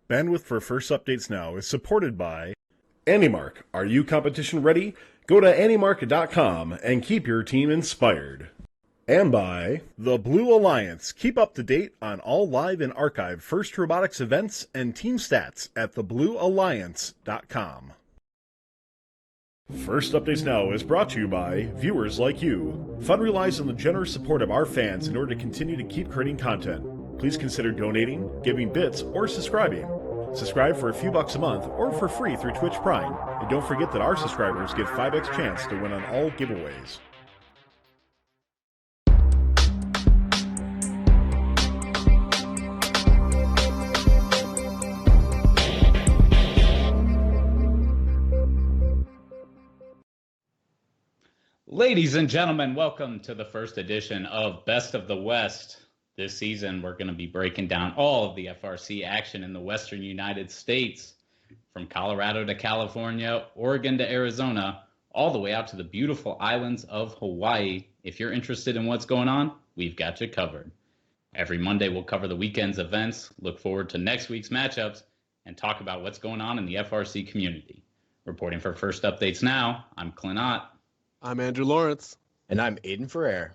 Bandwidth for First Updates Now is supported by AndyMark. Are you competition ready? Go to andymark.com and keep your team inspired. And by the Blue Alliance. Keep up to date on all live and archived First Robotics events and team stats at thebluealliance.com. First Updates Now is brought to you by viewers like you. Fun relies on the generous support of our fans in order to continue to keep creating content. Please consider donating, giving bits, or subscribing. Subscribe for a few bucks a month or for free through Twitch Prime. And don't forget that our subscribers get 5x chance to win on all giveaways. Ladies and gentlemen, welcome to the first edition of Best of the West. This season, we're going to be breaking down all of the FRC action in the western United States, from Colorado to California, Oregon to Arizona, all the way out to the beautiful islands of Hawaii. If you're interested in what's going on, we've got you covered. Every Monday, we'll cover the weekend's events, look forward to next week's matchups, and talk about what's going on in the FRC community. Reporting for First Updates Now, I'm Clint Ott. I'm Andrew Lawrence. And I'm Aiden Ferrer.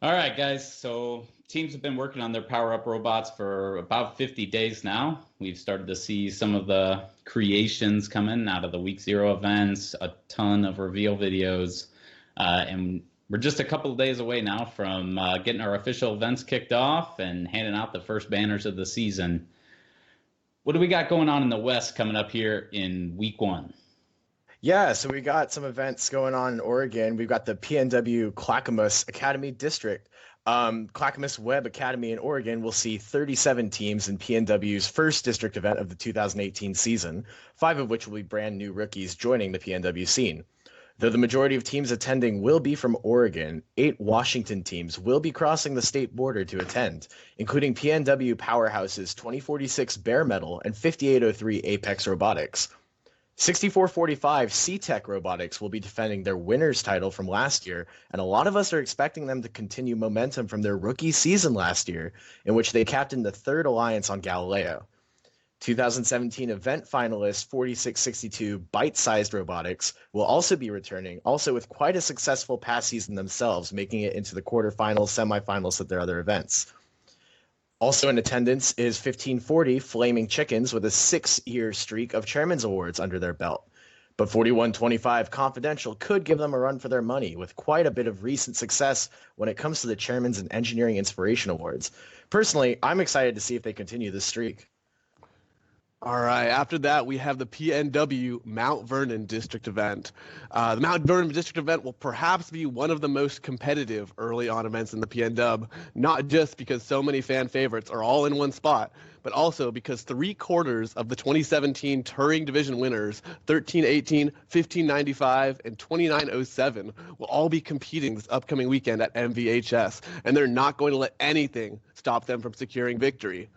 All right, guys. So teams have been working on their power-up robots for about 50 days now. We've started to see some of the creations coming out of the Week 0 events, a ton of reveal videos, and we're just a couple of days away now from getting our official events kicked off and handing out the first banners of the season. What do we got going on in the West coming up here in Week 1? Yeah, so we got some events going on in Oregon. We've got the PNW Clackamas Academy District. Clackamas Web Academy in Oregon will see 37 teams in PNW's first district event of the 2018 season, 5 of which will be brand new rookies joining the PNW scene. Though the majority of teams attending will be from Oregon, 8 Washington teams will be crossing the state border to attend, including PNW Powerhouse's 2046 Bare Metal and 5803 Apex Robotics. 6445 C-Tech Robotics will be defending their winner's title from last year, and a lot of us are expecting them to continue momentum from their rookie season last year, in which they captained the third alliance on Galileo. 2017 event finalist 4662 Bite-Sized Robotics will also be returning, also with quite a successful past season themselves, making it into the quarterfinals, semifinals at their other events. Also in attendance is 1540 Flaming Chickens with a 6-year streak of Chairman's Awards under their belt. But 4125 Confidential could give them a run for their money with quite a bit of recent success when it comes to the Chairman's and Engineering Inspiration Awards. Personally, I'm excited to see if they continue this streak. All right, after that, we have the PNW Mount Vernon District event. The Mount Vernon District event will perhaps be one of the most competitive early on events in the PNW, not just because so many fan favorites are all in one spot, but also because 3/4 of the 2017 Touring Division winners, 1318, 1595, and 2907, will all be competing this upcoming weekend at MVHS, and they're not going to let anything stop them from securing victory.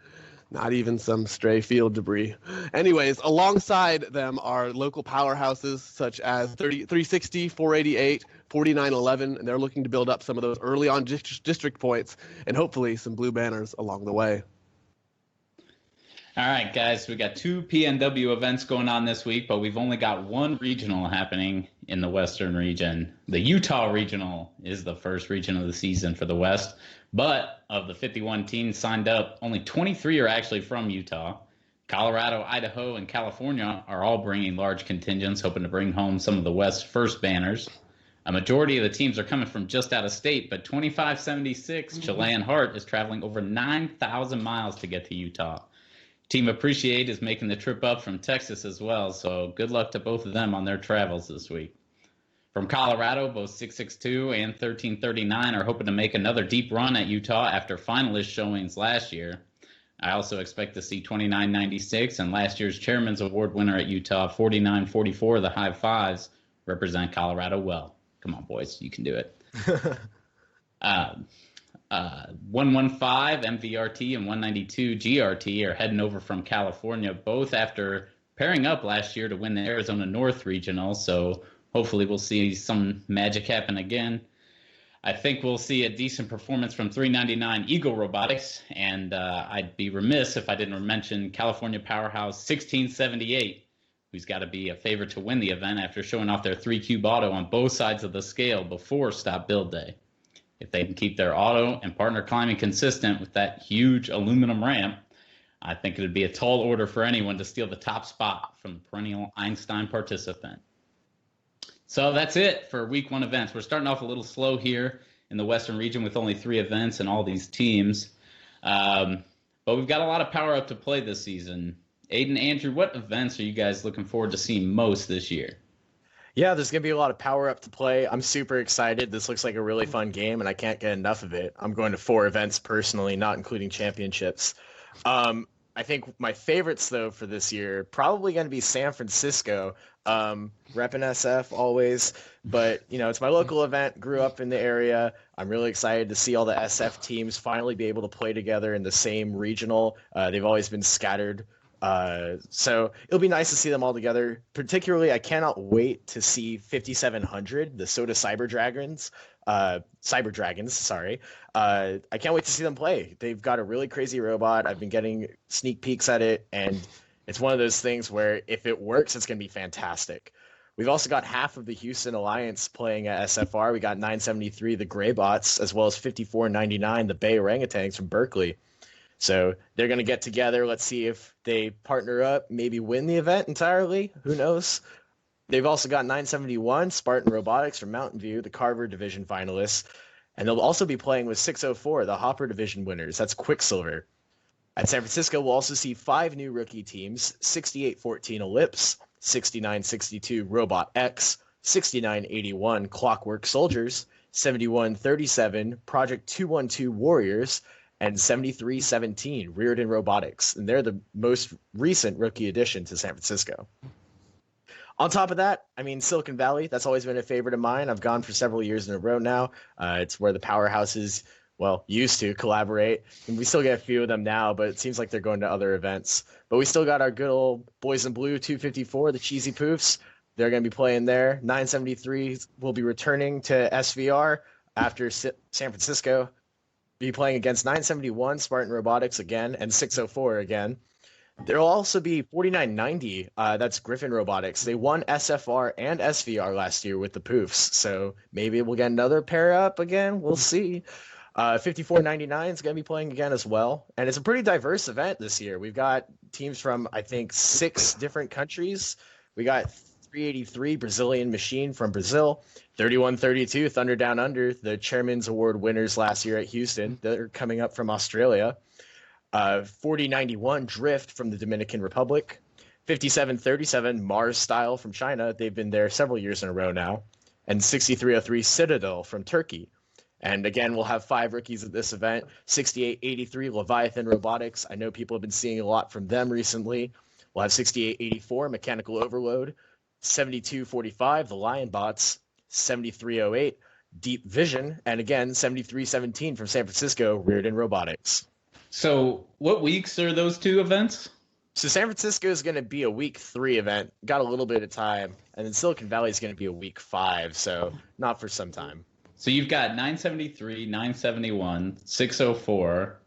Not even some stray field debris. Anyways, alongside them are local powerhouses such as 360, 488, 4911, and they're looking to build up some of those early on district points and hopefully some blue banners along the way. All right, guys, we got 2 PNW events going on this week, but we've only got 1 regional happening in the Western region. The Utah Regional is the first region of the season for the West, but of the 51 teams signed up, only 23 are actually from Utah. Colorado, Idaho, and California are all bringing large contingents, hoping to bring home some of the West's first banners. A majority of the teams are coming from just out of state, but 2576 Chilean Heart is traveling over 9,000 miles to get to Utah. Team Appreciate is making the trip up from Texas as well, so good luck to both of them on their travels this week. From Colorado, both 662 and 1339 are hoping to make another deep run at Utah after finalist showings last year. I also expect to see 2996 and last year's Chairman's Award winner at Utah, 4944, the High Fives, represent Colorado well. Come on, boys, you can do it. 115 MVRT and 192 GRT are heading over from California, both after pairing up last year to win the Arizona North Regional, so hopefully we'll see some magic happen again. I think we'll see a decent performance from 399 Eagle Robotics, and I'd be remiss if I didn't mention California powerhouse 1678, who's got to be a favorite to win the event after showing off their 3-cube auto on both sides of the scale before stop build day. If they can keep their auto and partner climbing consistent with that huge aluminum ramp, I think it would be a tall order for anyone to steal the top spot from the perennial Einstein participant. So that's it for week 1 events. We're starting off a little slow here in the Western region with only 3 events and all these teams. But we've got a lot of power up to play this season. Aiden, Andrew, what events are you guys looking forward to seeing most this year? Yeah, there's going to be a lot of power up to play. I'm super excited. This looks like a really fun game, and I can't get enough of it. I'm going to 4 events personally, not including championships. I think my favorites, though, for this year, probably going to be San Francisco. Reppin' SF always, but, it's my local event, grew up in the area. I'm really excited to see all the SF teams finally be able to play together in the same regional. They've always been scattered. So it'll be nice to see them all together. Particularly, I cannot wait to see 5700, the Soda Cyber Dragons. I can't wait to see them play. They've got a really crazy robot. I've been getting sneak peeks at it, and it's one of those things where if it works, it's going to be fantastic. We've also got half of the Houston Alliance playing at SFR. We got 973, the Greybots, as well as 5499, the Bay Orangutans from Berkeley. So they're going to get together. Let's see if they partner up, maybe win the event entirely. Who knows? They've also got 971, Spartan Robotics from Mountain View, the Carver Division finalists. And they'll also be playing with 604, the Hopper Division winners. That's Quicksilver. At San Francisco, we'll also see 5 new rookie teams, 6814 Ellipse, 6962 Robot X, 6981 Clockwork Soldiers, 7137 Project 212 Warriors, and 7317 Reardon Robotics. And they're the most recent rookie addition to San Francisco. On top of that, Silicon Valley, that's always been a favorite of mine. I've gone for several years in a row now. It's where the powerhouses, used to collaborate. And we still get a few of them now, but it seems like they're going to other events. But we still got our good old Boys in Blue 254, the Cheesy Poofs. They're going to be playing there. 973 will be returning to SVR after San Francisco. Be playing against 971 Spartan Robotics again and 604 again. There'll also be 4990. That's Griffin Robotics. They won SFR and SVR last year with the Poofs, so maybe we'll get another pair up again. We'll see. 5499 is going to be playing again as well, and it's a pretty diverse event this year. We've got teams from, I think, 6 different countries. We got 383 Brazilian Machine from Brazil, 3132 Thunder Down Under, the Chairman's Award winners last year at Houston. They're coming up from Australia. 4091 Drift from the Dominican Republic, 5737 Mars Style from China. They've been there several years in a row now, and 6303 Citadel from Turkey. And again, we'll have 5 rookies at this event. 6883 Leviathan Robotics. I know people have been seeing a lot from them recently. We'll have 6884 Mechanical Overload, 7245 the Lion Bots, 7308 Deep Vision, and again 7317 from San Francisco Reardon Robotics. So what weeks are those 2 events? So San Francisco is going to be a week 3 event. Got a little bit of time. And then Silicon Valley is going to be a week 5, so not for some time. So you've got 973, 971, 604,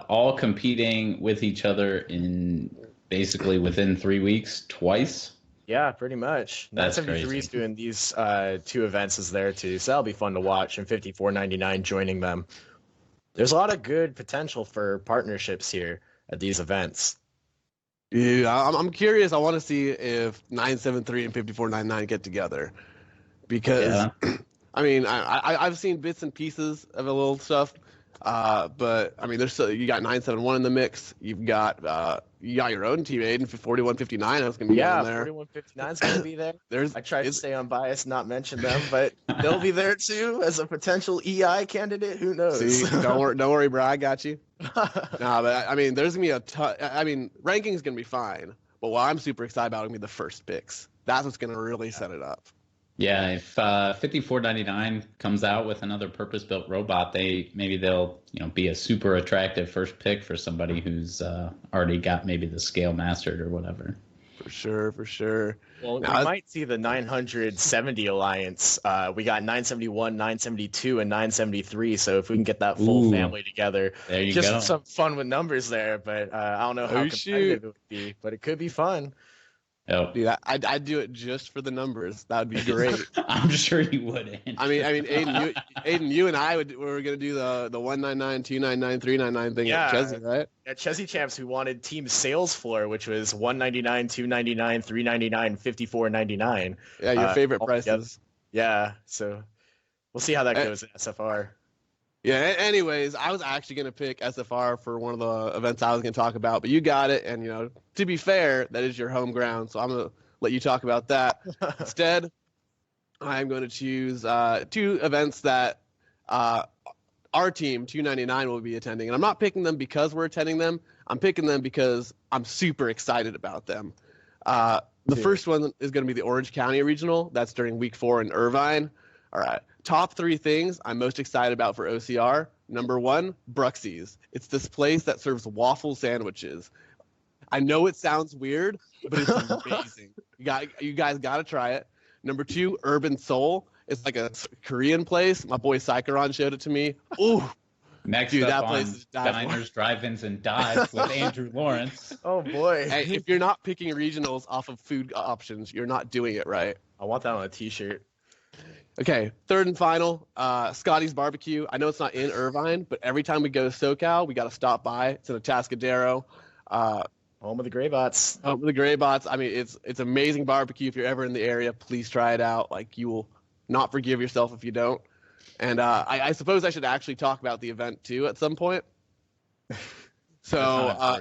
all competing with each other in basically within 3 weeks, twice? Yeah, pretty much. That's 973 is doing these 2 events is there too, so that'll be fun to watch, and 5499 joining them. There's a lot of good potential for partnerships here at these events. Yeah, I'm curious. I want to see if 973 and 5499 get together, because I've seen bits and pieces of a little stuff, but there's still, you got 971 in the mix. You've got your own team, Aiden, 4159. That's gonna be on there. 4159 is gonna be there. I tried to it's- stay unbiased, not mention them, but they'll be there too as a potential EI candidate. Who knows? See, don't worry, bro. I got you. No, but there's gonna be a ton. Ranking's gonna be fine, but what I'm super excited about is gonna be the first picks. That's what's gonna really set it up. Yeah, if 5499 comes out with another purpose-built robot, they'll be a super attractive first pick for somebody who's already got maybe the scale mastered or whatever. For sure. Well, Now, we might see the 970 alliance. We got 971, 972, and 973. So if we can get that full Ooh, family together, there you just go. some fun with numbers there. But I don't know how Oh, competitive shoot. it would be, but it could be fun. Oh, Dude, I'd do it just for the numbers. That would be great. I'm sure you wouldn't. I mean, Aiden, you and I were gonna do the 199, 299, 399 thing Yeah. at Chesney, right? At Chesney Champs, we wanted team sales floor, which was 199, 299, 399, 54.99. Yeah, your favorite all together. prices. Yeah, so we'll see how that goes in SFR. Yeah. Anyways, I was actually gonna pick SFR for one of the events I was gonna talk about, but you got it, and to be fair, that is your home ground, so I'm gonna let you talk about that. Instead, I'm going to choose 2 events that our team 299 will be attending, and I'm not picking them because we're attending them. I'm picking them because I'm super excited about them. The first one is going to be the Orange County Regional. That's during week 4 in Irvine. All right. Top 3 things I'm most excited about for OCR. Number 1, Bruxy's. It's this place that serves waffle sandwiches. I know it sounds weird, but it's amazing. You guys got to try it. Number 2, Urban Soul. It's like a Korean place. My boy Psycheron showed it to me. Ooh. Next Dude, up that on place is Diners, Drive-Ins, and Dives with Andrew Lawrence. Oh boy. Hey, if you're not picking regionals off of food options, you're not doing it right. I want that on a t-shirt. Okay, third and final, Scotty's Barbecue. I know it's not in Irvine, but every time we go to SoCal, we got to stop by. It's in Atascadero. Home of the Greybots. Home of the Greybots. I mean, it's amazing barbecue. If you're ever in the area, please try it out. Like, you will not forgive yourself if you don't. And I suppose I should actually talk about the event too at some point. So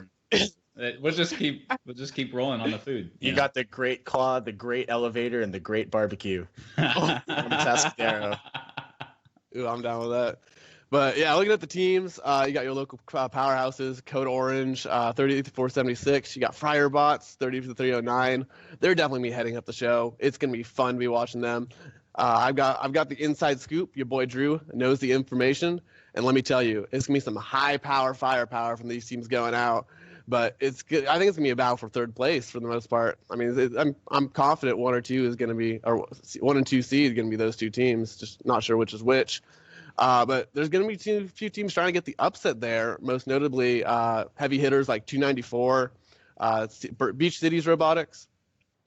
we'll just keep rolling on the food. You got the great claw, the great elevator, and the great barbecue. Atascadero. Ooh, I'm down with that. But yeah, looking at the teams, you got your local powerhouses, Code Orange, 30-476. You got Friarbots, 30-309. They're definitely me heading up the show. It's gonna be fun to be watching them. I've got the inside scoop. Your boy Drew knows the information, and let me tell you, it's gonna be some high power firepower from these teams going out. But it's good. I think it's gonna be a battle for third place for the most part. I mean, I'm confident 1 or 2 is gonna be, or 1 and 2 seed is gonna be those 2 teams. Just not sure which is which. But there's going to be a few teams trying to get the upset there, most notably heavy hitters like 294, Beach Cities Robotics,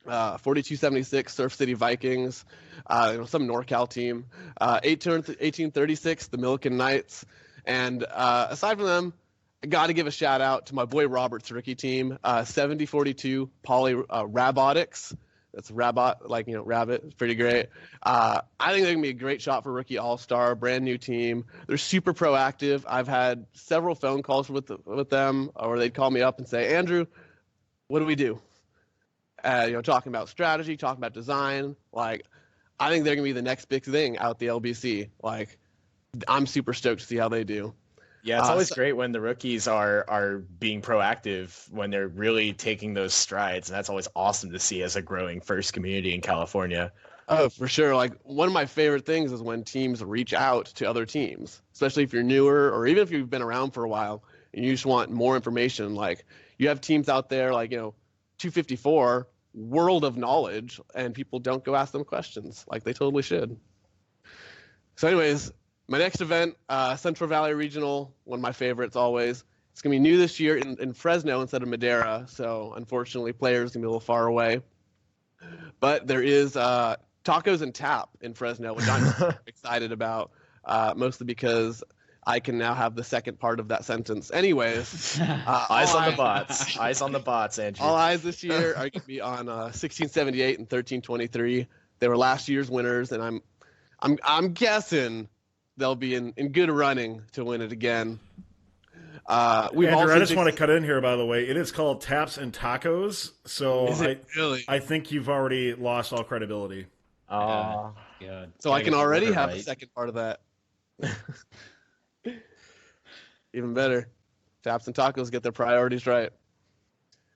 4276 Surf City Vikings, some NorCal team, 1836 the Milliken Knights, and aside from them, I got to give a shout out to my boy Robert's rookie team, 7042 Poly Robotics. That's Rabbit, Rabbit. It's pretty great. I think they're going to be a great shot for Rookie All-Star, brand new team. They're super proactive. I've had several phone calls with them, or they'd call me up and say, Andrew, what do we do? Talking about strategy, talking about design. I think they're going to be the next big thing out the LBC. I'm super stoked to see how they do. Yeah, it's always great when the rookies are being proactive, when they're really taking those strides, and that's always awesome to see as a growing first community in California. Oh, for sure. One of my favorite things is when teams reach out to other teams, especially if you're newer or even if you've been around for a while and you just want more information. You have teams out there 254, world of knowledge, and people don't go ask them questions like they totally should. So anyways, my next event, Central Valley Regional, one of my favorites always. It's going to be new this year in Fresno instead of Madera, so unfortunately players can be a little far away. But there is Tacos and Tap in Fresno, which I'm excited about, mostly because I can now have the second part of that sentence. Anyways. Eyes on the bots. Eyes on the bots, Andrew. All eyes this year are going to be on 1678 and 1323. They were last year's winners, and I'm guessing they'll be in good running to win it again. Andrew, I just want to cut in here, by the way. It is called Taps and Tacos, so really? I think you've already lost all credibility. Yeah. So I can already have the second part of that. Even better. Taps and Tacos get their priorities right.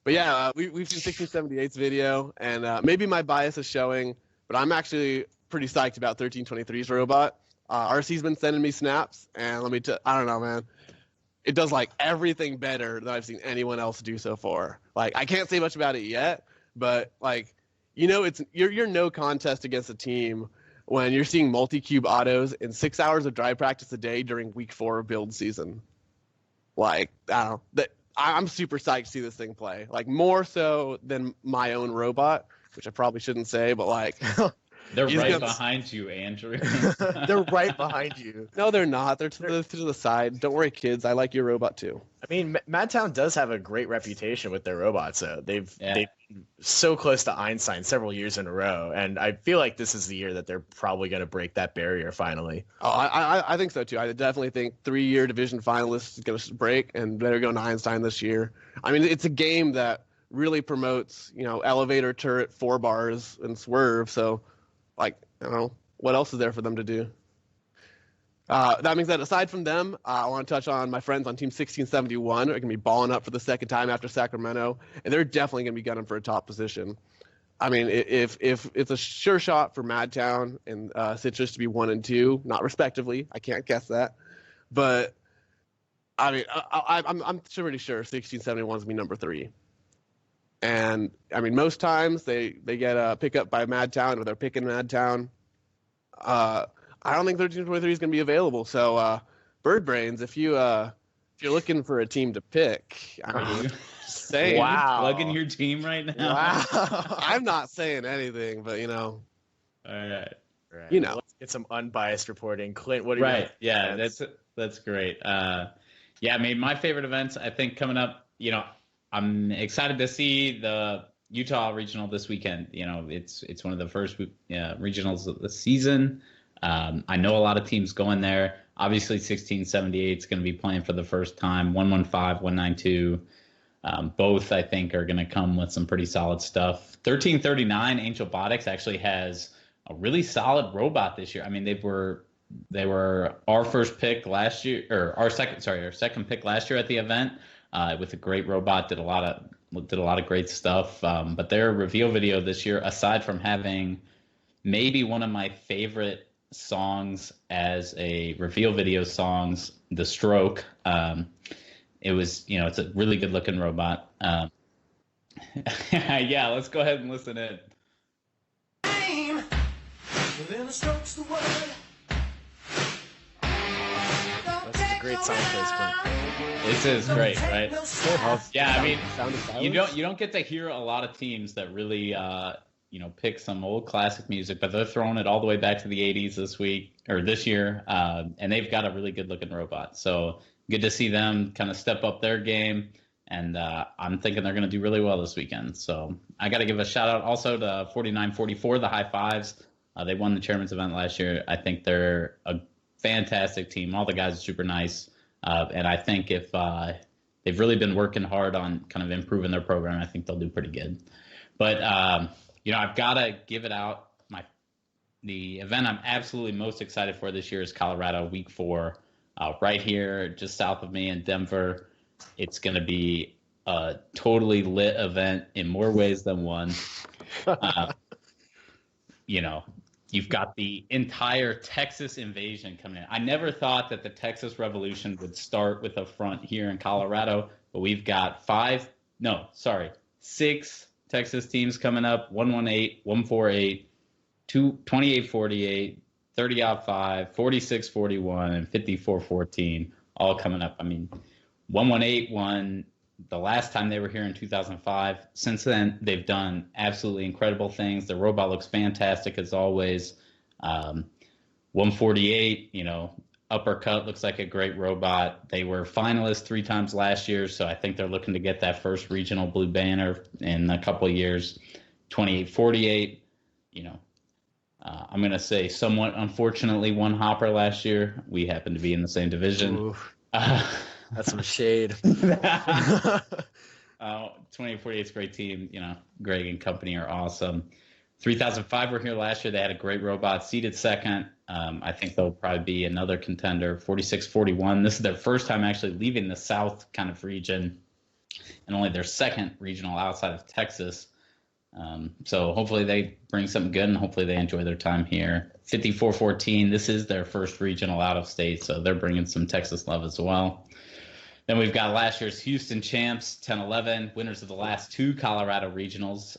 But yeah, we've seen 1678's video, and maybe my bias is showing, but I'm actually pretty psyched about 1323's robot. RC's been sending me snaps, and let me I don't know, man. It does everything better than I've seen anyone else do so far. I can't say much about it yet, but like, it's you're no contest against a team when you're seeing multi-cube autos in 6 hours of dry practice a day during week 4 of build season. Like, I don't know, I'm super psyched to see this thing play. Like, more so than my own robot, which I probably shouldn't say, but like, they're right behind you, Andrew. They're right behind you. No, they're not. They're to the side. Don't worry, kids. I like your robot too. I mean, Madtown does have a great reputation with their robots. So they've been so close to Einstein several years in a row, and I feel like this is the year that they're probably going to break that barrier finally. Oh, I think so too. I definitely think 3-year division finalists is going to break, and they're going to Einstein this year. I mean, it's a game that really promotes, elevator, turret, 4 bars, and swerve. So, like, I don't know, what else is there for them to do? That means that aside from them, I want to touch on my friends on Team 1671. They're going to be balling up for the second time after Sacramento, and they're definitely going to be gunning for a top position. I mean, if it's a sure shot for Madtown and Citrus to be 1 and 2, not respectively, I can't guess that, but I mean, I'm pretty sure 1671 is going to be number 3. And I mean, most times they get a pickup by Madtown, or they're picking Madtown. I don't think 1323 is going to be available. So, Bird Brains, if you're looking for a team to pick, I mean, saying, wow, plugging your team right now. Wow, I'm not saying anything, but all right. Let's get some unbiased reporting. Clint, what are you? Right, yeah, that's great. I mean, my favorite events, I think, coming up. I'm excited to see the Utah regional this weekend. It's one of the first regionals of the season. I know a lot of teams going there. Obviously, 1678 is going to be playing for the first time. 115, 192, both I think are going to come with some pretty solid stuff. 1339, Angel Robotics actually has a really solid robot this year. I mean, they were our first pick last year, or our second pick last year at the event, with a great robot. Did a lot of great stuff. But their reveal video this year, aside from having maybe one of my favorite songs as a reveal video songs, The Stroke. It was, it's a really good looking robot. Yeah, let's go ahead and listen in. That's a great song choice, Clint. This is great, right? Yeah, I mean, you don't get to hear a lot of teams that really pick some old classic music, but they're throwing it all the way back to the 80s this year, and they've got a really good looking robot. So good to see them kind of step up their game, and I'm thinking they're going to do really well this weekend. So I got to give a shout out also to 4944, the High Fives. They won the chairman's event last year. I think they're a fantastic team. All the guys are super nice, and I think if they've really been working hard on kind of improving their program, I think they'll do pretty good. But I've got to give it out. The event I'm absolutely most excited for this year is Colorado Week 4, right here just south of me in Denver. It's going to be a totally lit event in more ways than one. You've got the entire Texas invasion coming in. I never thought that the Texas Revolution would start with a front here in Colorado, but we've got 6 Texas teams coming up: 118, 148, 2848, 30-5, 4641, and 5414, all coming up. I mean, 118 won the last time they were here in 2005. Since then, they've done absolutely incredible things. The robot looks fantastic as always. 148, Uppercut looks like a great robot. They were finalists 3 times last year, so I think they're looking to get that first regional blue banner in a couple of years. 2848, I'm going to say somewhat unfortunately one hopper last year. We happen to be in the same division. That's some shade. 2848 is a great team. Greg and company are awesome. 3005 were here last year. They had a great robot, seated second. I think they'll probably be another contender. 4641. This is their first time actually leaving the South kind of region, and only their second regional outside of Texas. So hopefully they bring something good, and hopefully they enjoy their time here. 5414. This is their first regional out of state, so they're bringing some Texas love as well. Then we've got last year's Houston champs, 10-11, winners of the last two Colorado regionals,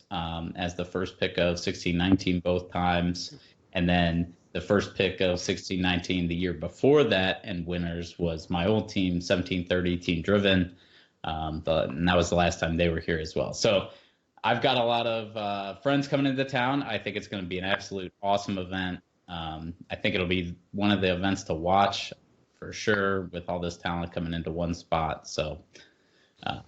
as the first pick of 16-19 both times. And then the first pick of 16-19 the year before that, and winners was my old team, 17-30, Team Driven. And that was the last time they were here as well. So I've got a lot of friends coming into town. I think it's going to be an absolute awesome event. I think it'll be one of the events to watch for sure, with all this talent coming into one spot. So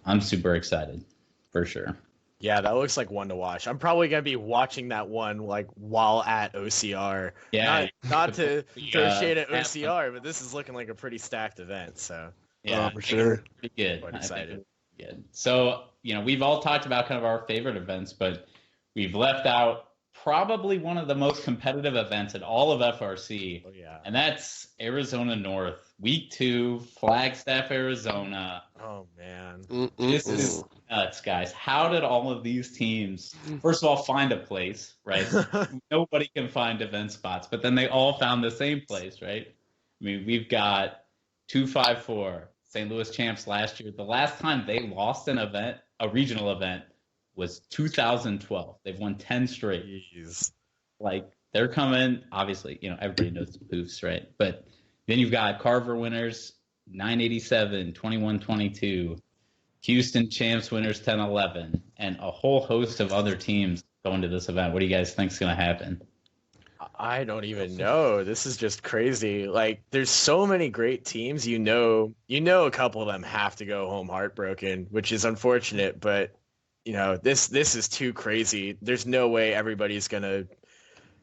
I'm super excited for sure. Yeah, that looks like one to watch. I'm probably going to be watching that one like while at OCR. Yeah. Not to throw shade at OCR, but this is looking like a pretty stacked event. So yeah, for sure. Pretty good. Quite excited. Good. So, we've all talked about kind of our favorite events, but we've left out probably one of the most competitive events in all of FRC. Oh, yeah. And that's Arizona North, week 2, Flagstaff, Arizona. Oh, man. This is nuts, guys. How did all of these teams, first of all, find a place, right? Nobody can find event spots, but then they all found the same place, right? I mean, we've got 254 St. Louis champs last year. The last time they lost an event, a regional event, was 2012. They've won 10 straight. Jeez. Like, they're coming, obviously, everybody knows the Poofs, right? But then you've got Carver winners, 987, 21-22, Houston champs winners, 10-11, and a whole host of other teams going to this event. What do you guys think is going to happen? I don't even know. This is just crazy. Like, there's so many great teams. You know, a couple of them have to go home heartbroken, which is unfortunate, but this is too crazy. There's no way everybody's gonna,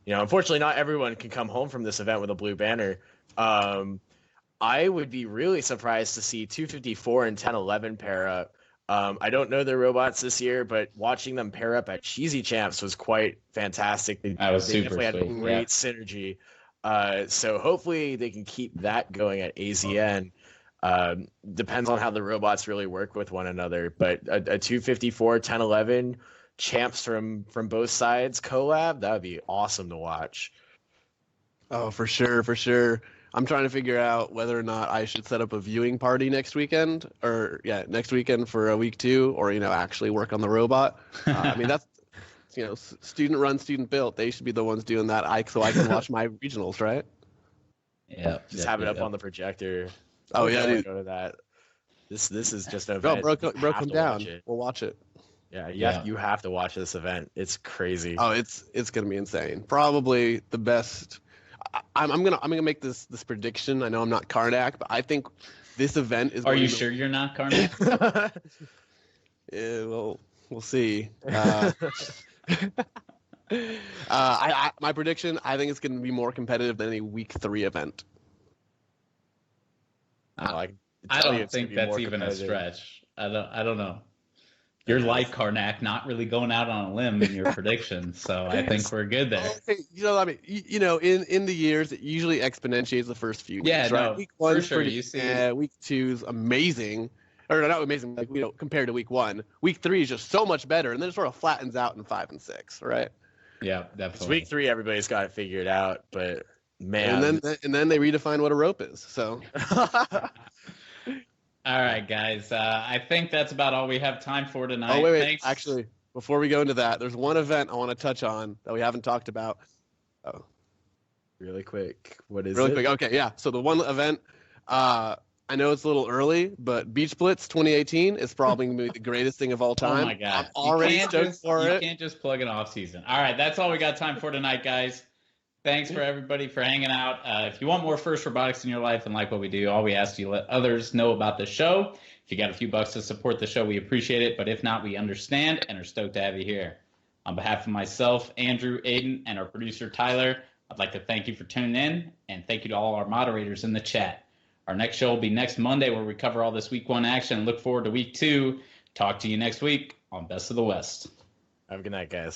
unfortunately, not everyone can come home from this event with a blue banner. I would be really surprised to see 254 and 1011 pair up. I don't know their robots this year, but watching them pair up at Cheesy Champs was quite fantastic. They definitely had great synergy. So hopefully they can keep that going at AZN. Depends on how the robots really work with one another, but a 254 1011 champs from both sides collab, that would be awesome to watch. Oh, for sure. I'm trying to figure out whether or not I should set up a viewing party next weekend for a week 2, or actually work on the robot. I mean, that's student run, student built. They should be the ones doing that. So I can watch my regionals, right? Yeah, just have it up on the projector. Oh yeah, dude. Go to that. This is just an event. Bro, come down. We'll watch it. Yeah, you have to watch this event. It's crazy. Oh, it's gonna be insane. Probably the best. I'm gonna make this prediction. I know I'm not Karnak, but I think this event is. Are you sure you're not Karnak? Yeah, well, we'll see. My prediction, I think it's going to be more competitive than any week 3 event. I don't think that's even a stretch. I don't know. You're like Karnak, not really going out on a limb in your predictions, so I think we're good there. In the years, it usually exponentiates the first few weeks, right? No, week 1 for sure. pretty, You see, week 2's amazing, or not amazing, like compared to week 1. Week 3 is just so much better, and then it sort of flattens out in 5 and 6, right? Yeah, definitely. It's week 3, everybody's got it figured out, but man, and then they redefine what a rope is. So. All right, guys. I think that's about all we have time for tonight. Oh, wait. Thanks. Actually, before we go into that, there's one event I want to touch on that we haven't talked about. Oh. Really quick. What is it? Really quick. Okay, yeah. So the one event, I know it's a little early, but Beach Blitz 2018 is probably going to be the greatest thing of all time. Oh, my God. I'm already stoked for it. You can't just plug an off season. All right, that's all we got time for tonight, guys. Thanks for everybody for hanging out. If you want more First Robotics in your life and like what we do, all we ask you let others know about the show. If you got a few bucks to support the show, we appreciate it. But if not, we understand and are stoked to have you here. On behalf of myself, Andrew, Aiden, and our producer, Tyler, I'd like to thank you for tuning in, and thank you to all our moderators in the chat. Our next show will be next Monday, where we cover all this week 1 action and look forward to week 2. Talk to you next week on Best of the West. Have a good night, guys.